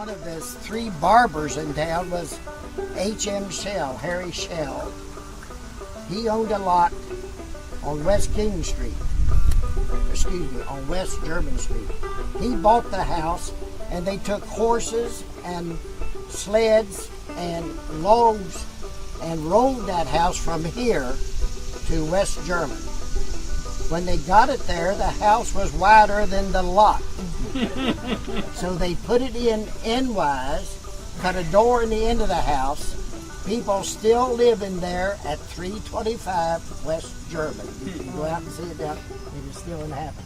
One of the three barbers in town was H.M. Shell, Harry Shell. He owned a lot on West King Street. On West German Street. He bought the house, and they took horses and sleds and logs and rolled that house from here to West German. When they got it there, the house was wider than the lot. So they put it in endwise, cut a door in the end of the house. People still live in there at 325 West German. You can go out and see it down. It is still inhabited.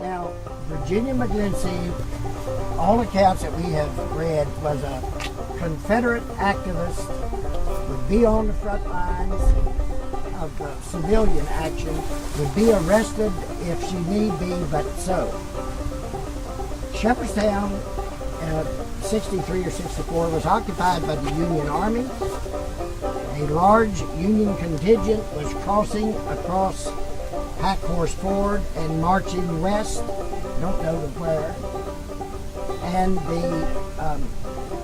Now, Virginia McGlinchey, all accounts that we have read, was a Confederate activist, would be on the front lines of civilian action, would be arrested if she need be, but so. Shepherdstown, 63 or 64, was occupied by the Union Army. A large Union contingent was crossing across Packhorse Ford and marching west, don't know to where. And the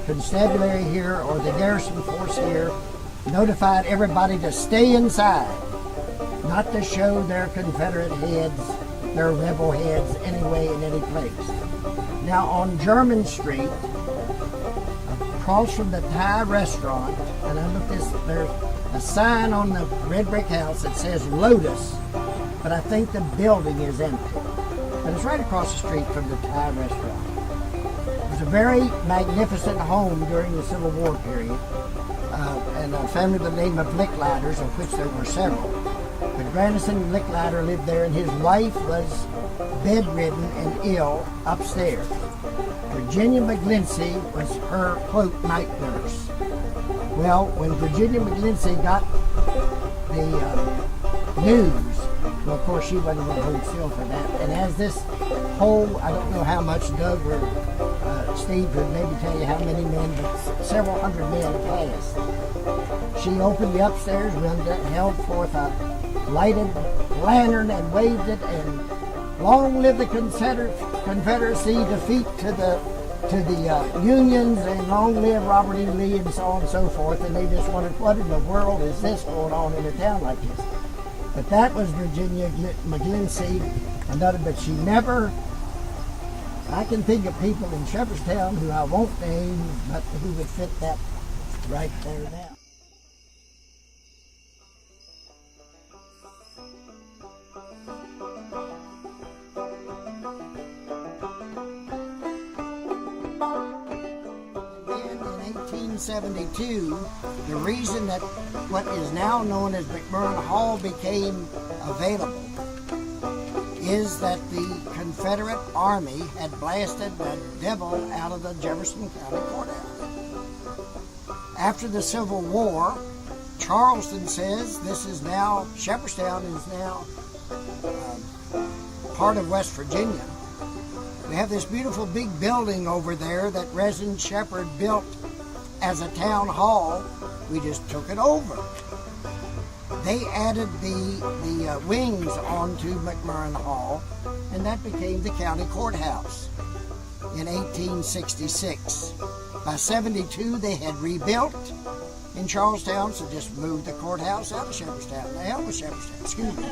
constabulary here, or the garrison force here, notified everybody to stay inside, not to show their Confederate heads, their rebel heads, anyway in any place. Now on German Street, across from the Thai restaurant, and I looked this, there's a sign on the red brick house that says Lotus, but I think the building is empty. But it's right across the street from the Thai restaurant. It was a very magnificent home during the Civil War period, and a family by the name of Licklighters, of which there were several. But Grandison Licklighter lived there, and his wife was bedridden and ill upstairs. Virginia McGlinchey was her, quote, night nurse. Well, when Virginia McGlinchey got the news, well, of course, she wasn't going to hold still for that. And as this whole, I don't know how much Doug or Steve could maybe tell you how many men, but several hundred men passed. She opened the upstairs window and held forth a lighted lantern and waved it, and long live the Confederacy, defeat to the Unions, and long live Robert E. Lee, and so on and so forth. And they just wondered, what in the world is this going on in a town like this? But that was Virginia McGlinchey, but she never, I can think of people in Shepherdstown who I won't name, but who would fit that right there now. In 1872, the reason that what is now known as McMurrin Hall became available is that the Confederate Army had blasted the devil out of the Jefferson County Courthouse. After the Civil War, Charleston says this is now, Shepherdstown is now part of West Virginia. We have this beautiful big building over there that Resin Shepherd built as a town hall. We just took it over. They added the wings onto McMurrin Hall, and that became the county courthouse in 1866. By 72, they had rebuilt in Charlestown, so just moved the courthouse out of Shepherdstown. The hell with Shepherdstown, excuse me.